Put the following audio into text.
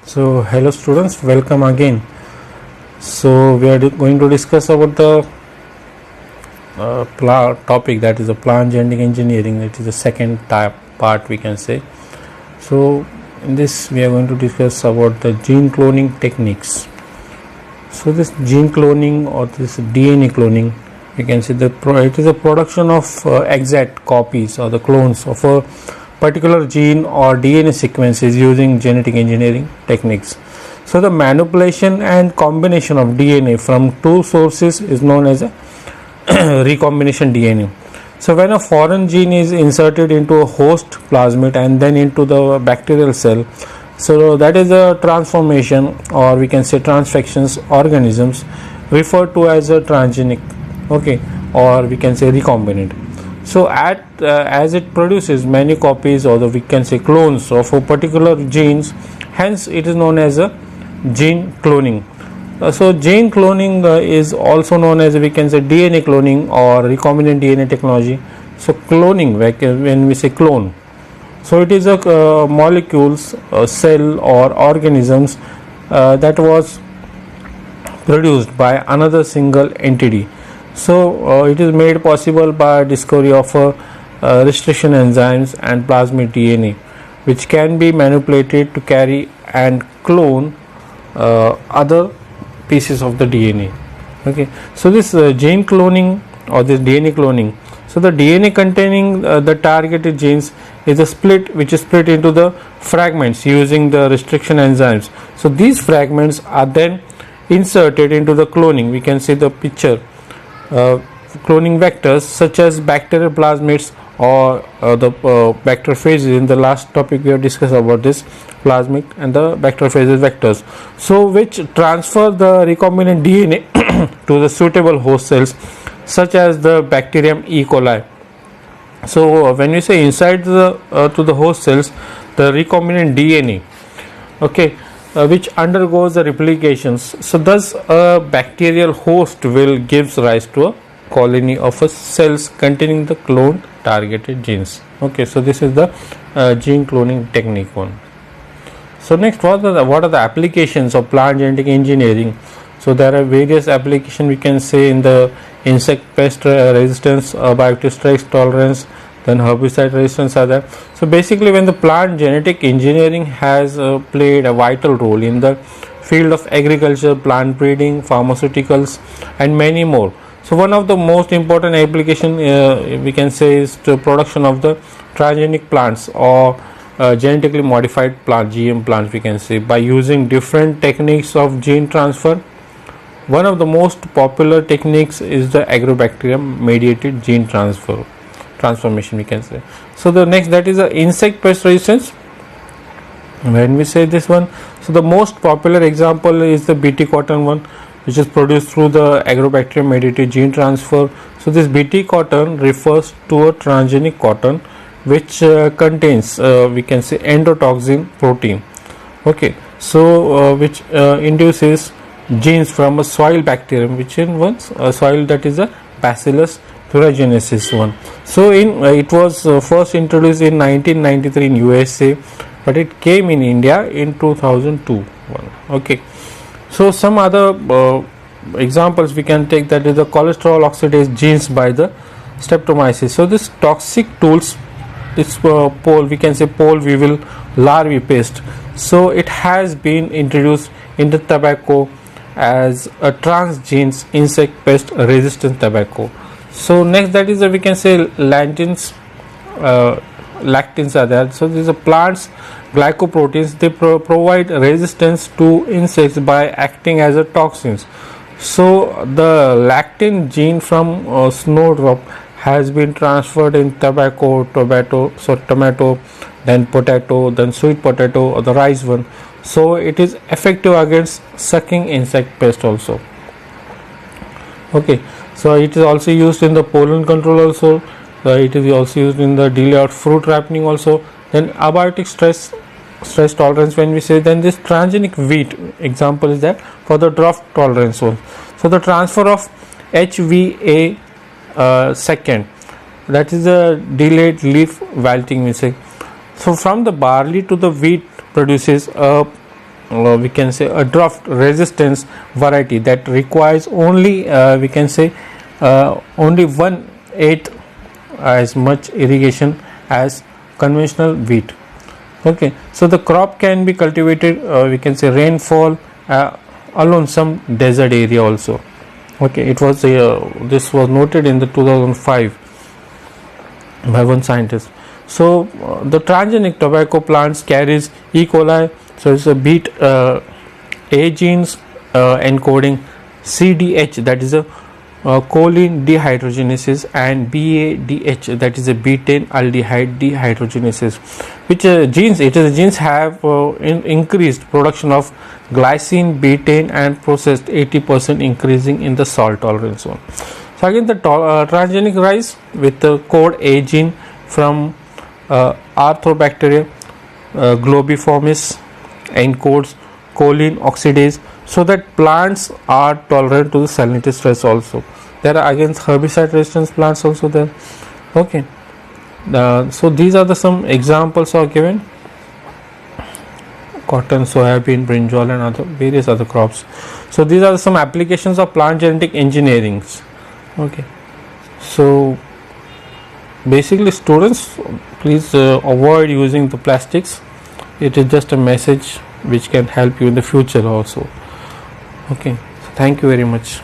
So hello students, welcome again. So we are going to discuss about the topic, that is the plant genetic engineering. That is the second part, we can say. So in this we are going to discuss about the gene cloning techniques. So this gene cloning or this DNA cloning, we can say it is a production of exact copies or the clones of a particular gene or DNA sequences using genetic engineering techniques. So the manipulation and combination of DNA from two sources is known as a recombination DNA. So when a foreign gene is inserted into a host plasmid and then into the bacterial cell, so that is a transformation, or we can say transfections organisms referred to as a transgenic, okay, or we can say recombinant. So as it produces many copies, or we can say clones of a particular genes, hence it is known as a gene cloning. So gene cloning is also known as, we can say, DNA cloning or recombinant DNA technology. So cloning, when we say clone, so it is a molecules, cell or organisms that was produced by another single entity. So it is made possible by discovery of restriction enzymes and plasmid DNA, which can be manipulated to carry and clone other pieces of the DNA. Okay, so this gene cloning or this DNA cloning, so the DNA containing the targeted genes is a split, which is split into the fragments using the restriction enzymes. So these fragments are then inserted into the cloning, we can see the picture, cloning vectors such as bacterial plasmids or the bacteriophages. In the last topic we have discussed about this plasmid and the bacteriophages vectors, so which transfer the recombinant DNA to the suitable host cells such as the bacterium E. coli. So when we say inside the to the host cells, the recombinant DNA, okay, which undergoes the replications, so thus a bacterial host will gives rise to a colony of cells containing the cloned targeted genes. Okay, so this is the gene cloning technique one. So next, what are the applications of plant genetic engineering? So there are various applications, we can say, in the insect pest resistance, bioactive stress tolerance, then herbicide resistance are there. So basically, when the plant genetic engineering has played a vital role in the field of agriculture, plant breeding, pharmaceuticals, and many more. So one of the most important application we can say is the production of the transgenic plants or genetically modified plant, GM plants, we can say, by using different techniques of gene transfer. One of the most popular techniques is the agrobacterium mediated gene transformation, we can say. So the next, that is the insect pest resistance. When we say this one, so the most popular example is the BT cotton one, which is produced through the agrobacterium mediated gene transfer. So this BT cotton refers to a transgenic cotton which contains we can say endotoxin protein, okay, so which induces genes from a soil bacterium, which in one's soil, that is a Bacillus thuringiensis one. So in it was first introduced in 1993 in USA, but it came in India in 2002 one. Okay, so some other examples we can take, that is the cholesterol oxidase genes by the Streptomyces. So this toxic tools, this pole, we can say pole weevil larvae paste, so it has been introduced in the tobacco as a transgenes insect pest resistant tobacco. So next, that is we can say lactins are there. So these are plants glycoproteins, they provide resistance to insects by acting as a toxins. So the lactin gene from snowdrop has been transferred in tobacco, tomato, then potato, then sweet potato, or the rice one. So it is effective against sucking insect pest also. Okay, so it is also used in the pollen control also. It is also used in the delay of fruit ripening also. Then abiotic stress tolerance, when we say, then this transgenic wheat example is that for the drought tolerance one. So the transfer of HVA second, that is a delayed leaf wilting, we say. So from the barley to the wheat produces a we can say a drought resistance variety that requires only we can say only 1/8 as much irrigation as conventional wheat. Okay, so the crop can be cultivated we can say rainfall along some desert area also. Okay, it was this was noted in the 2005 by one scientist. So the transgenic tobacco plants carries E. coli, so it's a beet A genes encoding CDH, that is a choline dehydrogenases, and BADH, that is a betaine aldehyde dehydrogenases, which genes have increased production of glycine, betaine, and processed 80% increasing in the salt tolerance zone. So again the transgenic rice with the code A gene from Arthobacteria globiformis encodes choline oxidase, so that plants are tolerant to the salinity stress also. There are again herbicide resistance plants also there. Okay, so these are the some examples are given: cotton, soybean, brinjal, and other various other crops. So these are some applications of plant genetic engineering. Okay, so basically students, please avoid using the plastics. It is just a message which can help you in the future also. Okay, so thank you very much.